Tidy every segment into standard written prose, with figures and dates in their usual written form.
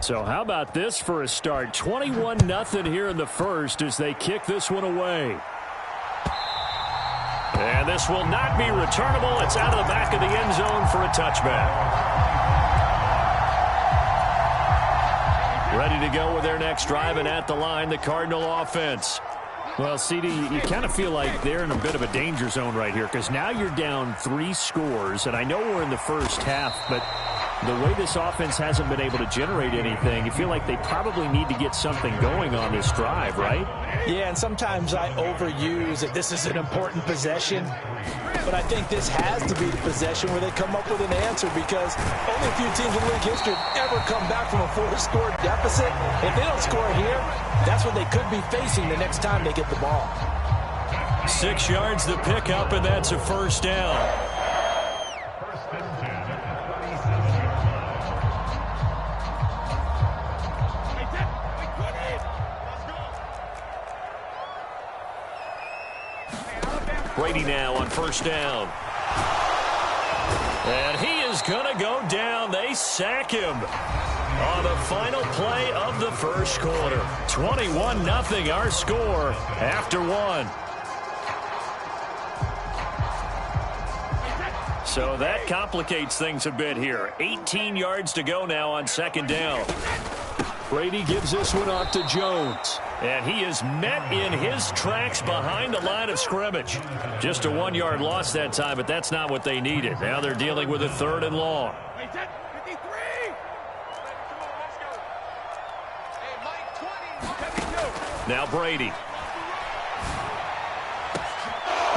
So how about this for a start? 21-0 here in the first as they kick this one away. And this will not be returnable. It's out of the back of the end zone for a touchback. Ready to go with their next drive, and at the line, the Cardinal offense. Well, CD, you kind of feel like they're in a bit of a danger zone right here because now you're down 3 scores, and I know we're in the first half, but the way this offense hasn't been able to generate anything, you feel like they probably need to get something going on this drive, right? Yeah, and sometimes I overuse that this is an important possession, but I think this has to be the possession where they come up with an answer because only a few teams in league history have ever come back from a 4-score deficit. If they don't score here, that's what they could be facing the next time they get the ball. 6 yards to pick up, and that's a first down. Brady now on first down. And he is going to go down. They sack him on the final play of the first quarter. 21-0 our score after 1. So that complicates things a bit here. 18 yards to go now on second down. Brady gives this one off to Jones. And he is met in his tracks behind the line of scrimmage. Just a 1-yard loss that time, but that's not what they needed. Now they're dealing with a 3rd and long. Now Brady.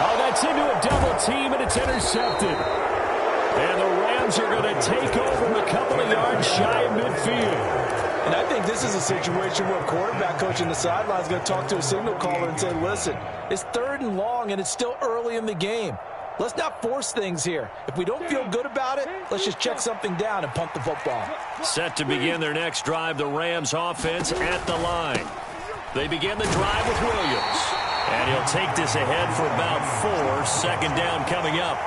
Oh, that's into a double team, and it's intercepted. And the Rams are going to take over a couple of yards shy of midfield. And I think this is a situation where a quarterback coach in the sideline is going to talk to a signal caller and say, listen, it's 3rd and long, and it's still early in the game. Let's not force things here. If we don't feel good about it, let's just check something down and punt the football. Set to begin their next drive, the Rams offense at the line. They begin the drive with Williams. And he'll take this ahead for about 4. Second down coming up.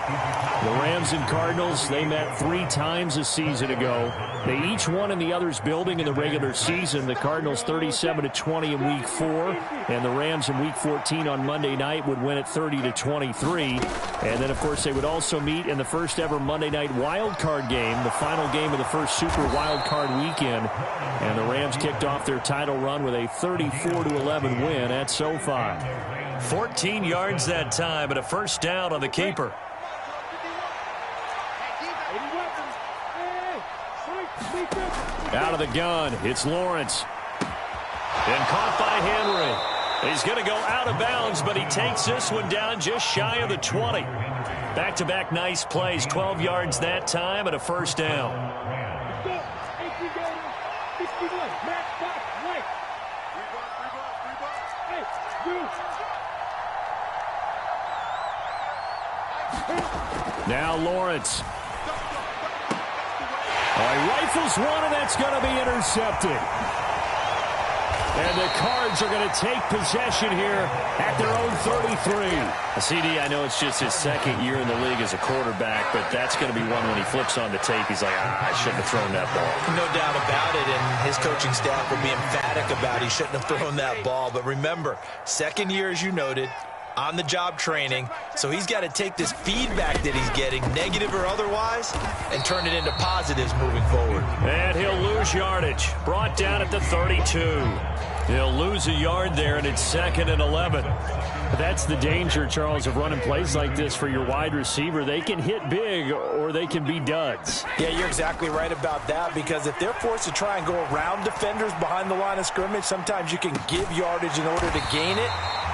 The Rams and Cardinals, they met 3 times a season ago. They each won in the other's building in the regular season. The Cardinals 37-20 in Week 4. And the Rams in Week 14 on Monday night would win it 30-23. And then, of course, they would also meet in the first ever Monday night wild card game, the final game of the first Super Wild Card weekend. And the Rams kicked off their title run with a 34-11 win at SoFi. 14 yards that time and a first down on the keeper. Out of the gun, it's Lawrence. And caught by Henry. He's going to go out of bounds, but he takes this one down just shy of the 20. Back-to-back nice plays, 12 yards that time and a first down. Now Lawrence. He rifles one, and that's going to be intercepted. And the Cards are going to take possession here at their own 33. CD, I know it's just his 2nd year in the league as a quarterback, but that's going to be one when he flips on the tape. He's like, I shouldn't have thrown that ball. No doubt about it, and his coaching staff will be emphatic about he shouldn't have thrown that ball. But remember, 2nd year, as you noted, on-the-job training, so he's got to take this feedback that he's getting, negative or otherwise, and turn it into positives moving forward. And he'll lose yardage. Brought down at the 32. He'll lose a yard there, and it's 2nd and 11. That's the danger, Charles, of running plays like this for your wide receiver. They can hit big, or they can be duds. Yeah, you're exactly right about that, because if they're forced to try and go around defenders behind the line of scrimmage, sometimes you can give yardage in order to gain it.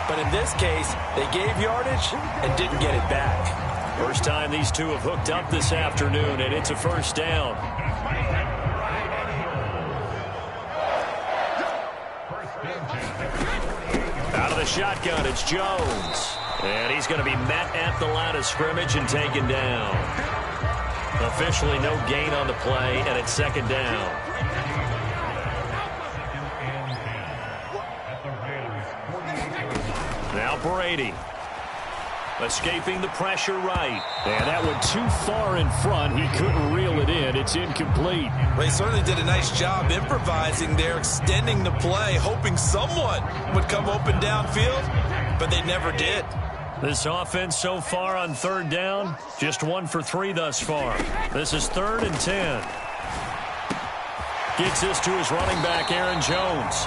But in this case, they gave yardage and didn't get it back. First time these two have hooked up this afternoon, and it's a first down. Out of the shotgun, it's Jones. And he's going to be met at the line of scrimmage and taken down. Officially no gain on the play, and it's 2nd down. Now Brady. Escaping the pressure right. And that went too far in front. He couldn't reel it in. It's incomplete. Well, he certainly did a nice job improvising there, extending the play, hoping someone would come open downfield, but they never did. This offense so far on third down, just 1 for 3 thus far. This is 3rd and 10. Gets this to his running back, Aaron Jones.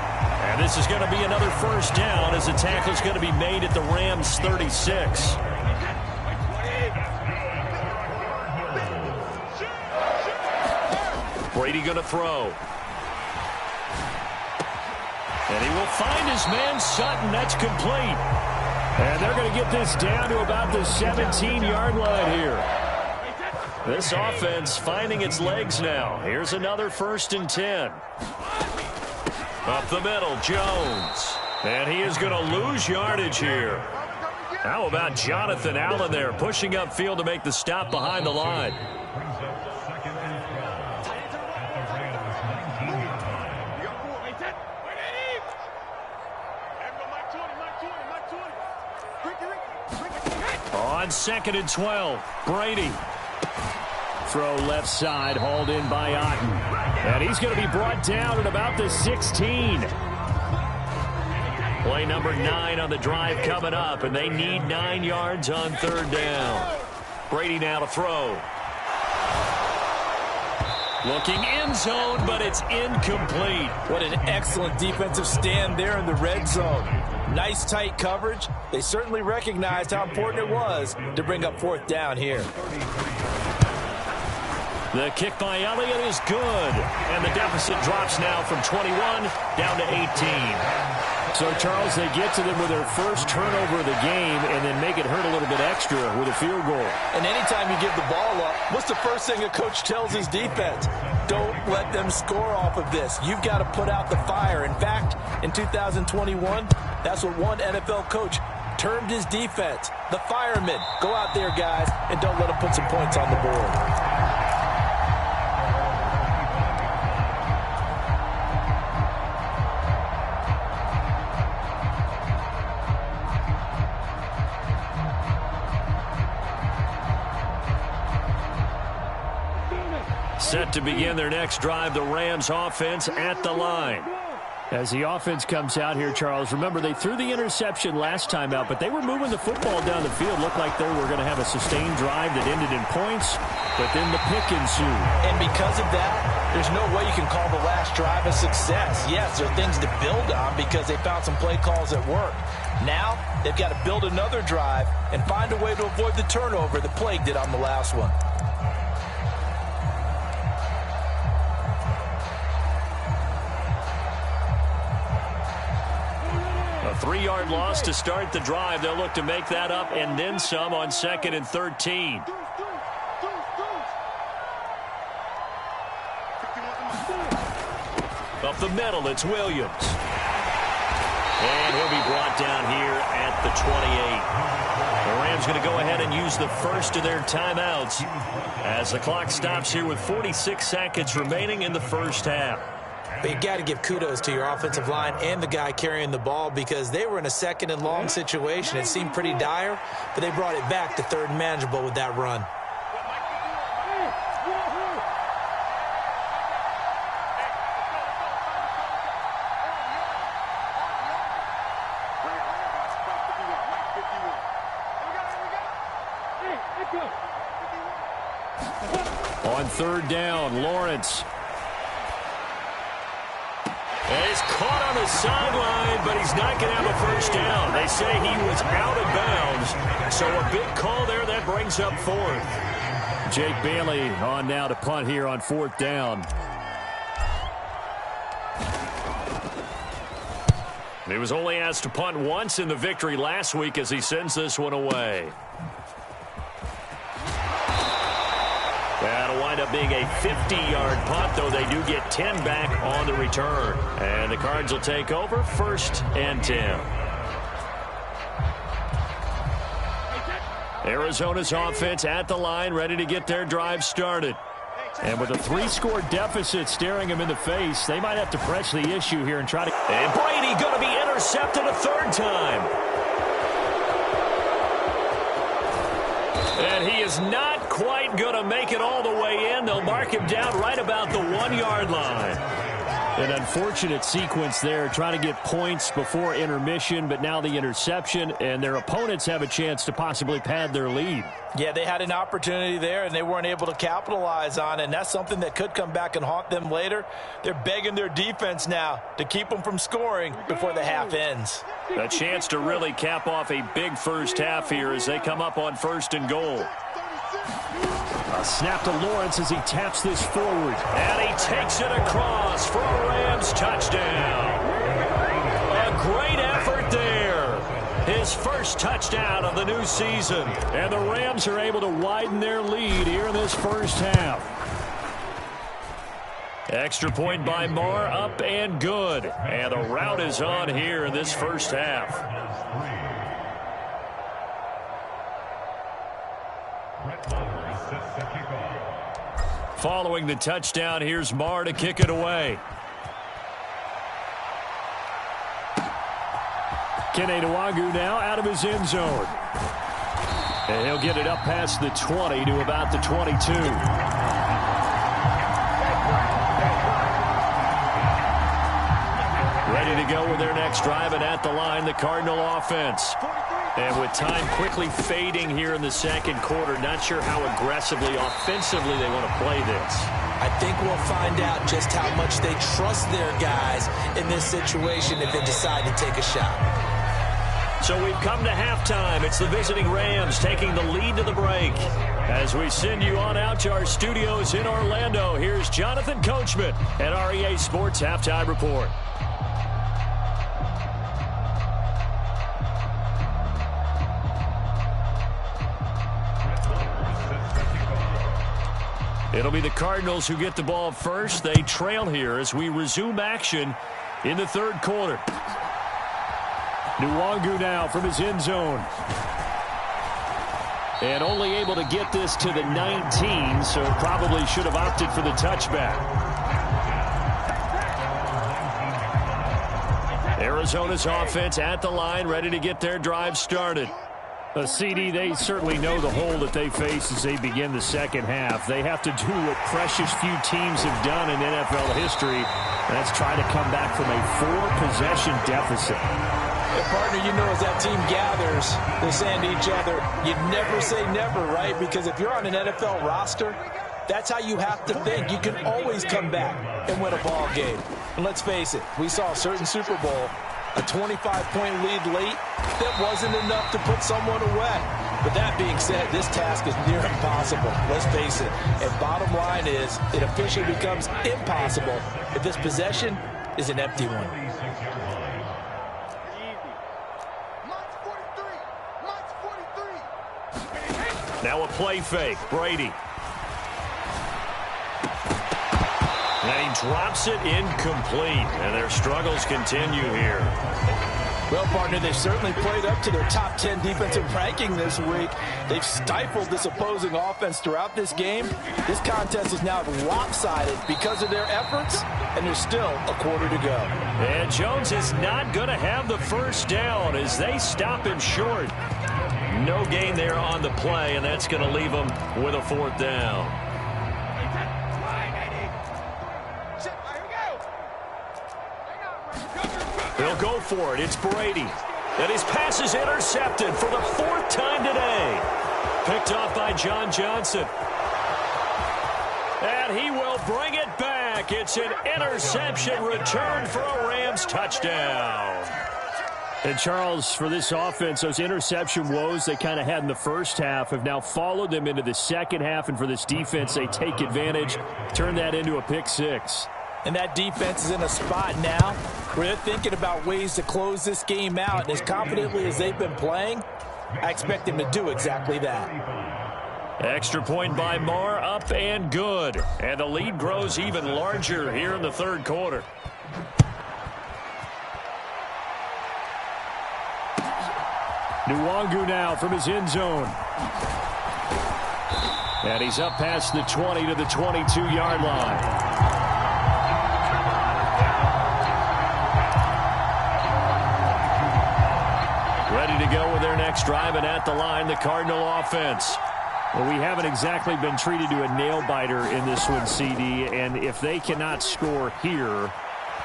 And this is going to be another first down as the tackle is going to be made at the Rams' 36. Brady going to throw. And he will find his man, Sutton. That's complete. And they're going to get this down to about the 17-yard line here. This offense finding its legs now. Here's another 1st and 10. Up the middle, Jones. And he is going to lose yardage here. How about Jonathan Allen there, pushing upfield to make the stop behind the line. On 2nd and 12, Brady. Throw left side, hauled in by Otten. And he's going to be brought down at about the 16. Play number 9 on the drive coming up, and they need 9 yards on 3rd down. Brady now to throw. Looking end zone, but it's incomplete. What an excellent defensive stand there in the red zone. Nice tight coverage. They certainly recognized how important it was to bring up 4th down here. The kick by Elliott is good. And the deficit drops now from 21 down to 18. So, Charles, they get to them with their first turnover of the game and then make it hurt a little bit extra with a field goal. And anytime you give the ball up, what's the first thing a coach tells his defense? Don't let them score off of this. You've got to put out the fire. In fact, in 2021, that's what one NFL coach termed his defense. The firemen. Go out there, guys, and don't let them put some points on the board. Set to begin their next drive, the Rams offense at the line. As the offense comes out here, Charles, remember they threw the interception last time out, but they were moving the football down the field. Looked like they were going to have a sustained drive that ended in points, but then the pick ensued. And because of that, there's no way you can call the last drive a success. Yes, there are things to build on because they found some play calls that work. Now, they've got to build another drive and find a way to avoid the turnover the Plague did on the last one. A 3-yard loss to start the drive. They'll look to make that up and then some on 2nd and 13. Up the middle, it's Williams. And he'll be brought down here at the 28. The Rams going to go ahead and use the first of their timeouts as the clock stops here with 46 seconds remaining in the first half. But you got to give kudos to your offensive line and the guy carrying the ball because they were in a 2nd and long situation. It seemed pretty dire, but they brought it back to 3rd and manageable with that run. On 3rd down, Lawrence. And he's caught on the sideline, but he's not going to have a first down. They say he was out of bounds, so a big call there that brings up 4th. Jake Bailey on now to punt here on 4th down. He was only asked to punt once in the victory last week as he sends this one away. That'll wind up being a 50-yard punt, though they do get 10 back on the return. And the Cards will take over 1st and 10. Arizona's offense at the line, ready to get their drive started. And with a 3-score deficit staring him in the face, they might have to press the issue here and try to... And Brady going to be intercepted a 3rd time. And he is not quite going to make it all the way in. They'll mark him down right about the 1-yard line. An unfortunate sequence there, trying to get points before intermission, but now the interception, and their opponents have a chance to possibly pad their lead. Yeah, they had an opportunity there, and they weren't able to capitalize on it, and that's something that could come back and haunt them later. They're begging their defense now to keep them from scoring before the half ends. A chance to really cap off a big first half here as they come up on 1st and goal. A snap to Lawrence as he taps this forward. And he takes it across for a Rams touchdown. A great effort there. His first touchdown of the new season. And the Rams are able to widen their lead here in this first half. Extra point by Moore, up and good. And the route is on here in this first half. Following the touchdown, here's Marr to kick it away. Kene Nwangwu now out of his end zone. And he'll get it up past the 20 to about the 22. Ready to go with their next drive, and at the line, the Cardinal offense. And with time quickly fading here in the second quarter, not sure how aggressively, offensively they want to play this. I think we'll find out just how much they trust their guys in this situation if they decide to take a shot. So we've come to halftime. It's the visiting Rams taking the lead to the break. As we send you on out to our studios in Orlando, here's Jonathan Coachman at REA Sports Halftime Report. It'll be the Cardinals who get the ball first. They trail here as we resume action in the third quarter. Nwangwu now from his end zone. And only able to get this to the 19, so probably should have opted for the touchback. Arizona's offense at the line, ready to get their drive started. A CD, they certainly know the hole that they face as they begin the second half. They have to do what precious few teams have done in NFL history, and that's try to come back from a 4-possession deficit. Yeah, partner, you know, as that team gathers, they're saying to each other, you never say never, right? Because if you're on an NFL roster, that's how you have to think. You can always come back and win a ball game. And let's face it, we saw a certain Super Bowl, a 25-point lead late, that wasn't enough to put someone away. But that being said, this task is near impossible. Let's face it. And bottom line is, it officially becomes impossible if this possession is an empty one. Now a play fake. Brady. And he drops it incomplete. And their struggles continue here. Well, partner, they've certainly played up to their top 10 defensive ranking this week. They've stifled this opposing offense throughout this game. This contest is now lopsided because of their efforts, and there's still a quarter to go. And Jones is not going to have the first down as they stop him short. No gain there on the play, and that's going to leave them with a 4th down. They'll go for it. It's Brady. And his pass is intercepted for the 4th time today. Picked off by John Johnson. And he will bring it back. It's an interception return for a Rams touchdown. And, Charles, for this offense, those interception woes they kind of had in the first half have now followed them into the second half. And for this defense, they take advantage, turn that into a pick 6. And that defense is in a spot now where they're thinking about ways to close this game out. And as confidently as they've been playing, I expect them to do exactly that. Extra point by Moore, up and good. And the lead grows even larger here in the third quarter. Nwangwu now from his end zone. And he's up past the 20 to the 22-yard line. Ready to go with their next drive, and at the line, the Cardinal offense. Well, we haven't exactly been treated to a nail-biter in this one, CD, and if they cannot score here,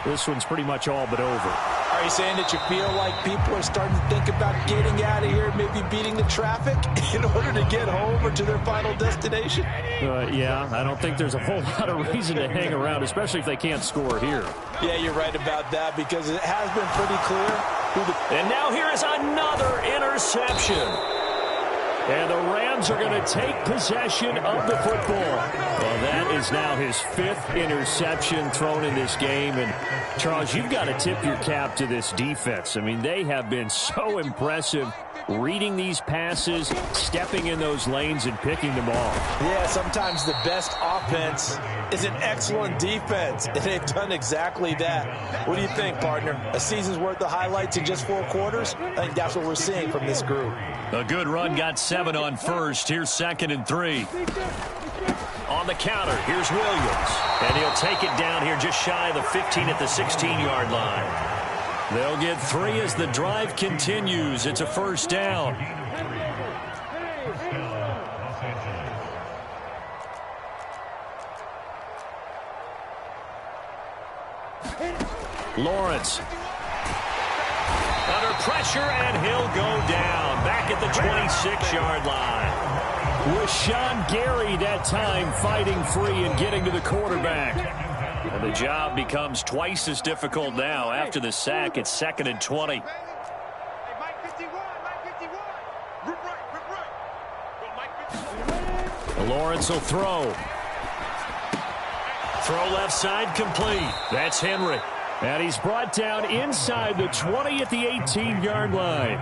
this one's pretty much all but over. Are you saying that you feel like people are starting to think about getting out of here, maybe beating the traffic in order to get home or to their final destination? Yeah, I don't think there's a whole lot of reason to hang around, especially if they can't score here. Yeah, you're right about that because it has been pretty clear. And now here is another interception. And the Rams are going to take possession of the football. Well, that is now his 5th interception thrown in this game. And, Charles, you've got to tip your cap to this defense. I mean, they have been so impressive reading these passes, stepping in those lanes, and picking them off. Yeah, sometimes the best offense is an excellent defense, and they've done exactly that. What do you think, partner? A season's worth of highlights in just 4 quarters? I think that's what we're seeing from this group. A good run, got 7 on first. Here's 2nd and 3. On the counter, here's Williams. And he'll take it down here just shy of the 15 at the 16-yard line. They'll get 3 as the drive continues. It's a first down. Lawrence. Under pressure, and he'll go down. Back at the 26-yard line. Rashawn Gary that time fighting free and getting to the quarterback. And the job becomes twice as difficult now. After the sack, it's 2nd and 20. Lawrence will throw. Throw left side, complete. That's Henry. And he's brought down inside the 20 at the 18-yard line.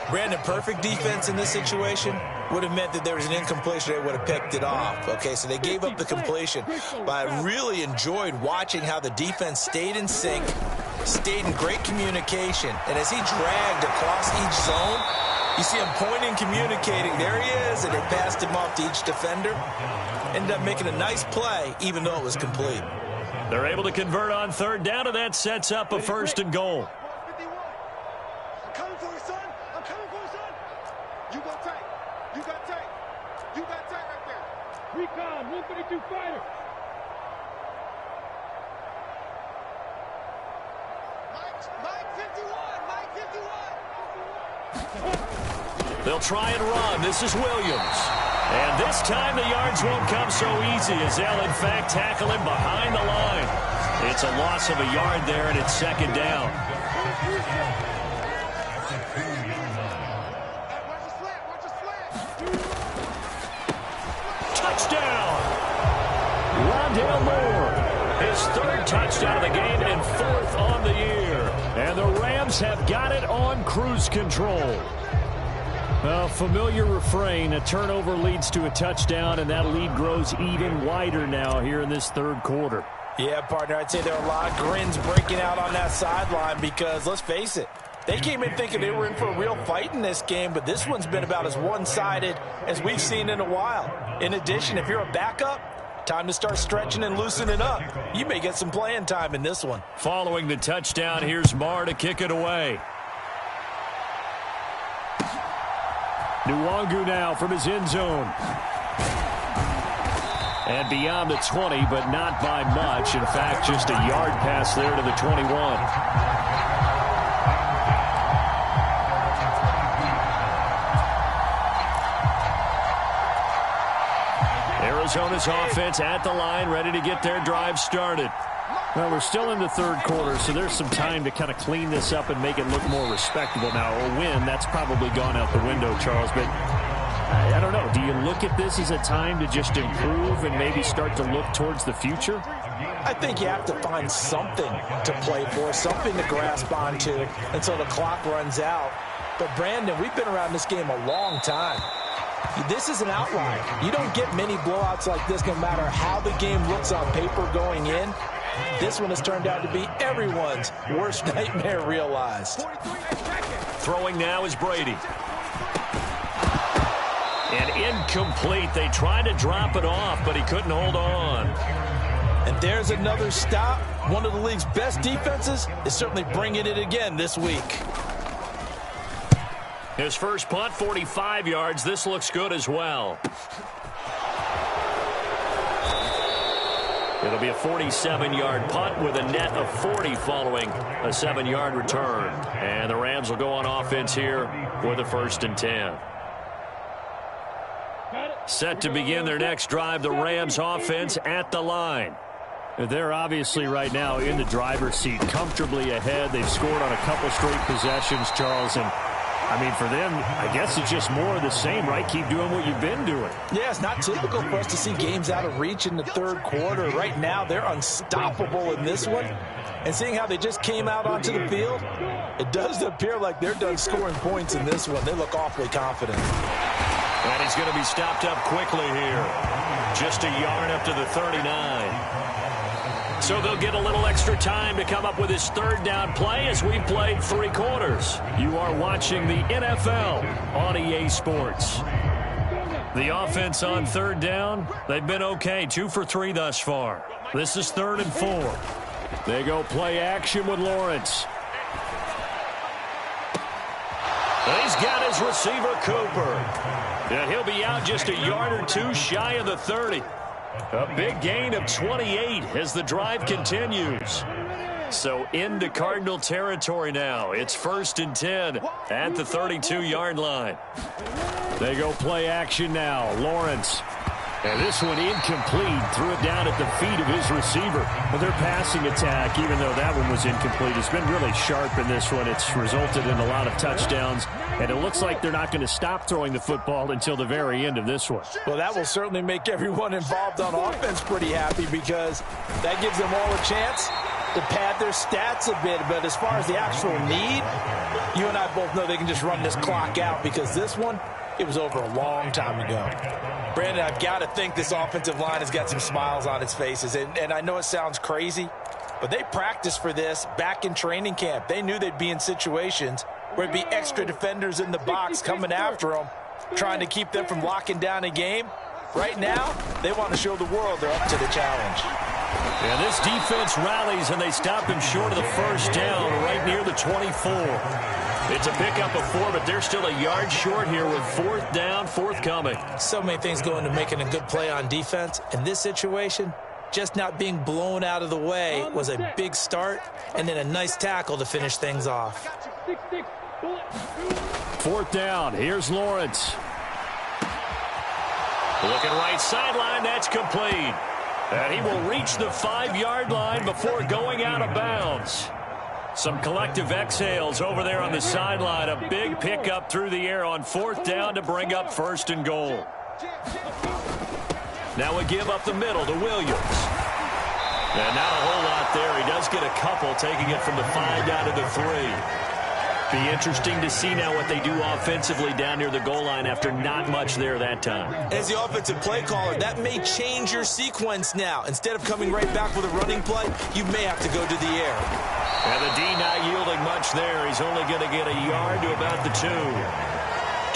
Brandon, perfect defense in this situation would have meant that there was an incompletion. They would have picked it off. Okay, so they gave up the completion. But I really enjoyed watching how the defense stayed in sync, stayed in great communication. And as he dragged across each zone, you see him pointing, communicating. There he is, and they passed him off to each defender. Ended up making a nice play, even though it was complete. They're able to convert on 3rd down, and that sets up a 1st and goal. Recon, 152 fighter. Mike 51. They'll try and run. This is Williams. And this time the yards won't come so easy as they'll, in fact, tackle him behind the line. It's a loss of a yard there, and it's 2nd down. Touchdown! Rondale Moore. His 3rd touchdown of the game and 4th on the year. And the Rams have got it on cruise control. A familiar refrain, a turnover leads to a touchdown, and that lead grows even wider now here in this 3rd quarter. Yeah, partner, I'd say there are a lot of grins breaking out on that sideline because, let's face it, they came in thinking they were in for a real fight in this game, but this one's been about as one-sided as we've seen in a while. In addition, if you're a backup, time to start stretching and loosening up. You may get some playing time in this one. Following the touchdown, here's Marr to kick it away. Nwangu now from his end zone. And beyond the 20, but not by much. In fact, just a yard pass there to the 21. Arizona's offense at the line, ready to get their drive started. Well, we're still in the 3rd quarter, so there's some time to kind of clean this up and make it look more respectable. Now, a win, that's probably gone out the window, Charles, but I don't know. Do you look at this as a time to just improve and maybe start to look towards the future? I think you have to find something to play for, something to grasp onto until the clock runs out. But, Brandon, we've been around this game a long time. This is an outlier. You don't get many blowouts like this no matter how the game looks on paper going in. This one has turned out to be everyone's worst nightmare realized. Throwing now is Brady. And incomplete. They tried to drop it off, but he couldn't hold on. And there's another stop. One of the league's best defenses is certainly bringing it again this week. His first punt, 45 yards. This looks good as well. It'll be a 47-yard punt with a net of 40 following a 7-yard return. And the Rams will go on offense here with a 1st and 10. Set to begin their next drive, the Rams offense at the line. They're obviously right now in the driver's seat, comfortably ahead. They've scored on a couple straight possessions, Charles. And, I mean, for them, I guess it's just more of the same, right? Keep doing what you've been doing. Yeah, it's not typical for us to see games out of reach in the third quarter. Right now, they're unstoppable in this one. And seeing how they just came out onto the field, it does appear like they're done scoring points in this one. They look awfully confident. And he's going to be stopped up quickly here. Just a yard up to the 39. So they'll get a little extra time to come up with his 3rd down play as we've played 3 quarters. You are watching the NFL on EA Sports. The offense on 3rd down, they've been okay. 2 for 3 thus far. This is 3rd and 4. They go play action with Lawrence. He's got his receiver, Cooper. And he'll be out just a yard or 2 shy of the 30. A big gain of 28 as the drive continues. So into Cardinal territory now. It's 1st and 10 at the 32-yard line. They go play action now. Lawrence. And this one incomplete. Threw it down at the feet of his receiver. Well, their passing attack, even though that one was incomplete, has been really sharp in this one. It's resulted in a lot of touchdowns. And it looks like they're not going to stop throwing the football until the very end of this one. Well, that will certainly make everyone involved on offense pretty happy because that gives them all a chance to pad their stats a bit. But as far as the actual need, you and I both know they can just run this clock out because this one, it was over a long time ago. Brandon, I've got to think this offensive line has got some smiles on its faces. And I know it sounds crazy, but they practiced for this back in training camp. They knew they'd be in situations where it'd be extra defenders in the box coming after them, trying to keep them from locking down a game. Right now, they want to show the world they're up to the challenge. Yeah, this defense rallies, and they stop him short of the 1st down right near the 24. It's a pickup of 4, but they're still a yard short here with 4th down forthcoming. So many things go into making a good play on defense. In this situation, just not being blown out of the way was a big start, and then a nice tackle to finish things off. 4th down. Here's Lawrence. Looking right sideline. That's complete. And he will reach the 5-yard line before going out of bounds. Some collective exhales over there on the sideline. A big pickup through the air on 4th down to bring up 1st and goal. Now a give up the middle to Williams. And not a whole lot there. He does get a couple, taking it from the 5 down to the 3. Be interesting to see now what they do offensively down near the goal line after not much there that time. As the offensive play caller, that may change your sequence now. Instead of coming right back with a running play, you may have to go to the air. And the D not yielding much there. He's only going to get a yard to about the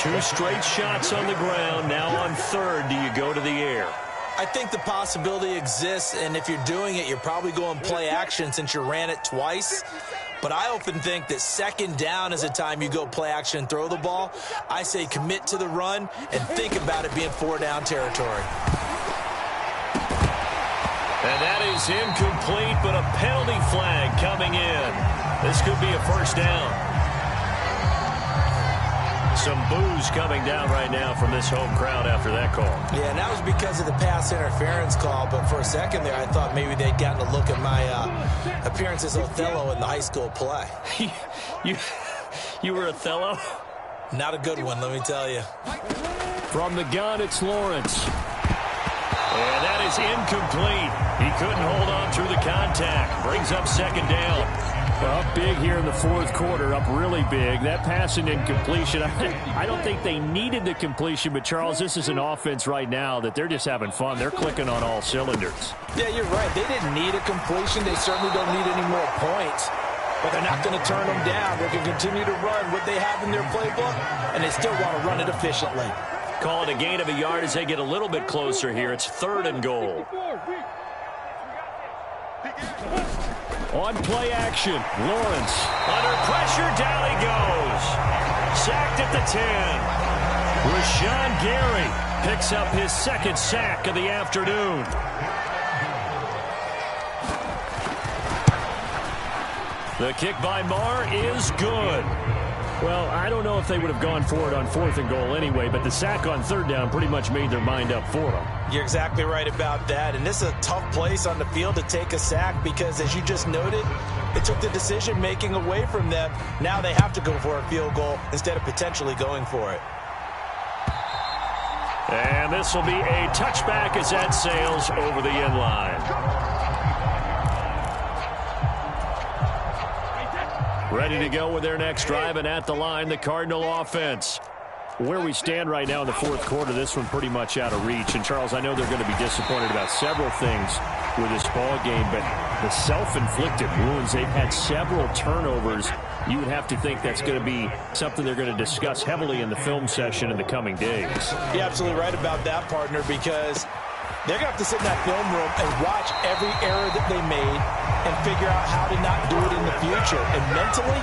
2. 2 straight shots on the ground. Now on 3rd, do you go to the air? I think the possibility exists, and if you're doing it, you're probably going play action since you ran it twice. But I often think that 2nd down is a time you go play action and throw the ball. I say commit to the run and think about it being 4-down territory. And that is incomplete, but a penalty flag coming in. This could be a 1st down. Some boos coming down right now from this home crowd after that call. Yeah, and that was because of the pass interference call. But for a second there, I thought maybe they'd gotten a look at my appearance as Othello in the high school play. You were Othello? Not a good one, let me tell you. From the gun, it's Lawrence. And that is incomplete. He couldn't hold on through the contact. Brings up 2nd down. Well, up big here in the 4th quarter, up really big. That passing incompletion, I don't think they needed the completion, but, Charles, this is an offense right now that they're just having fun. They're clicking on all cylinders. Yeah, you're right. They didn't need a completion. They certainly don't need any more points. But they're not going to turn them down. They're going to continue to run what they have in their playbook, and they still want to run it efficiently. Call it a gain of a yard as they get a little bit closer here. It's 3rd and goal. On play action, Lawrence. Under pressure, down he goes. Sacked at the 10. Rashawn Gary picks up his second sack of the afternoon. The kick by Marr is good. Well, I don't know if they would have gone for it on 4th and goal anyway, but the sack on 3rd down pretty much made their mind up for them. You're exactly right about that, and this is a tough place on the field to take a sack because, as you just noted, it took the decision-making away from them. Now they have to go for a field goal instead of potentially going for it. And this will be a touchback as that sails over the end line. Ready to go with their next drive, and at the line, the Cardinal offense. Where we stand right now in the 4th quarter, this one pretty much out of reach. And, Charles, I know they're going to be disappointed about several things with this ball game, but the self-inflicted wounds, they've had several turnovers. You would have to think that's going to be something they're going to discuss heavily in the film session in the coming days. You're absolutely right about that, partner, because they're going to have to sit in that film room and watch every error that they made and figure out how to not do it in the future. And mentally,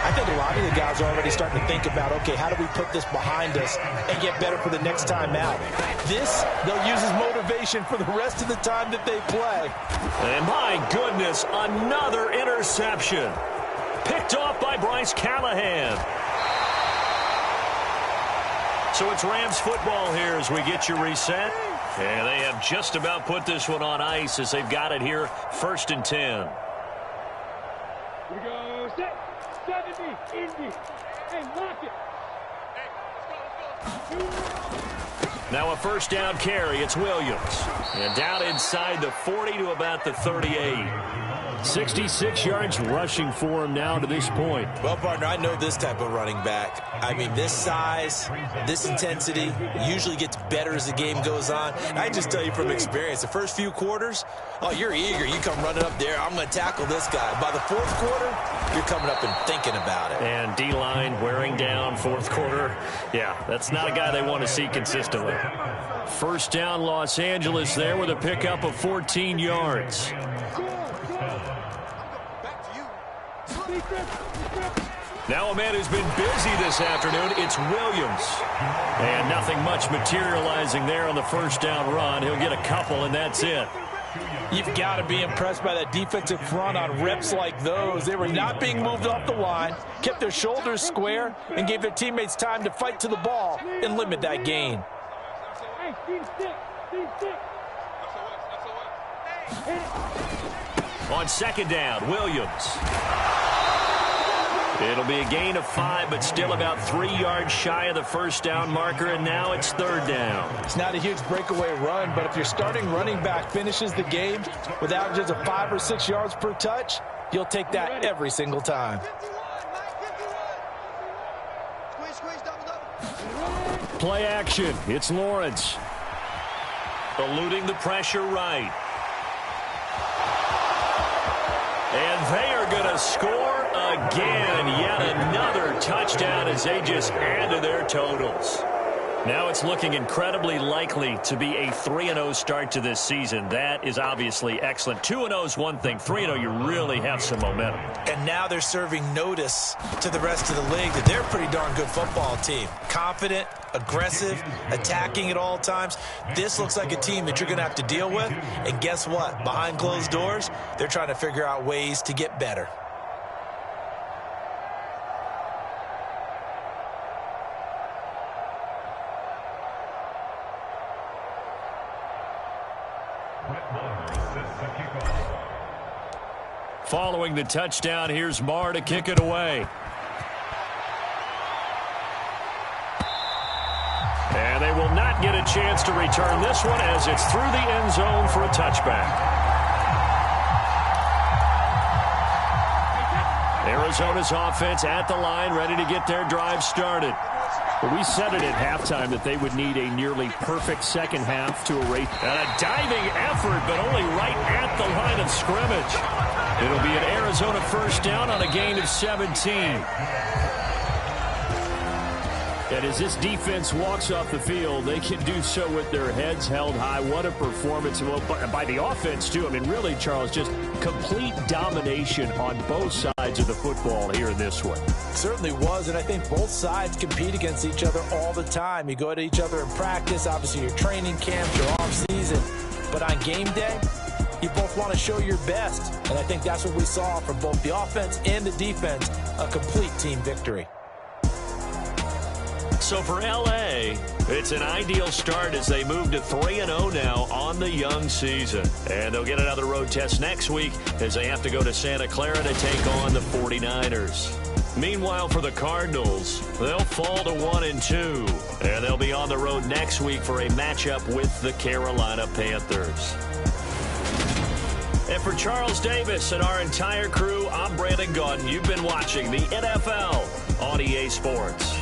I think a lot of the guys are already starting to think about, okay, how do we put this behind us and get better for the next time out? This, they'll use as motivation for the rest of the time that they play. And my goodness, another interception. Picked off by Bryce Callahan. So it's Rams football here as we get you reset. And they have just about put this one on ice as they've got it here, 1st and 10. Here we go. Set. 70. Indy. Hey, lock it. Hey, let's go. Now a 1st down carry. It's Williams. And down inside the 40 to about the 38. 66 yards rushing for him now to this point. Well, partner, I know this type of running back. I mean, this size, this intensity usually gets better as the game goes on. I just tell you from experience, the first few quarters, oh, you're eager. You come running up there, I'm going to tackle this guy. By the 4th quarter, you're coming up and thinking about it. And D-line wearing down 4th quarter. Yeah, that's not a guy they want to see consistently. 1st down, Los Angeles there with a pickup of 14 yards. Now a man who's been busy this afternoon, it's Williams. And nothing much materializing there on the 1st down run. He'll get a couple, and that's it. You've got to be impressed by that defensive front on reps like those. They were not being moved off the line, kept their shoulders square, and gave their teammates time to fight to the ball and limit that gain. Hey, team stick. Team stick. On 2nd down, Williams. It'll be a gain of 5, but still about 3 yards shy of the 1st down marker, and now it's 3rd down. It's not a huge breakaway run, but if your starting running back finishes the game with averages of 5 or 6 yards per touch, you'll take that every single time. Play action. It's Lawrence. Eluding the pressure right. And they are going to score again. Yet another touchdown as they just add to their totals. Now it's looking incredibly likely to be a 3-0 start to this season. That is obviously excellent. 2-0 is one thing. 3-0, you really have some momentum. And now they're serving notice to the rest of the league that they're a pretty darn good football team. Confident, aggressive, attacking at all times. This looks like a team that you're going to have to deal with. And guess what? Behind closed doors, they're trying to figure out ways to get better. Following the touchdown, here's Marr to kick it away. And they will not get a chance to return this one as it's through the end zone for a touchback. Arizona's offense at the line, ready to get their drive started. Well, we said it at halftime that they would need a nearly perfect second half to erase. And a diving effort, but only right at the line of scrimmage. It'll be an Arizona 1st down on a gain of 17. And as this defense walks off the field, they can do so with their heads held high. What a performance. Well, by the offense, too. I mean, really, Charles, just complete domination on both sides of the football here in this one. Certainly was, and I think both sides compete against each other all the time. You go at each other in practice, obviously your training camps, your off-season. But on game day, you both want to show your best. And I think that's what we saw from both the offense and the defense, a complete team victory. So for L.A., it's an ideal start as they move to 3-0 now on the young season. And they'll get another road test next week as they have to go to Santa Clara to take on the 49ers. Meanwhile, for the Cardinals, they'll fall to 1-2. And they'll be on the road next week for a matchup with the Carolina Panthers. And for Charles Davis and our entire crew, I'm Brandon Gaudin. You've been watching the NFL on EA Sports.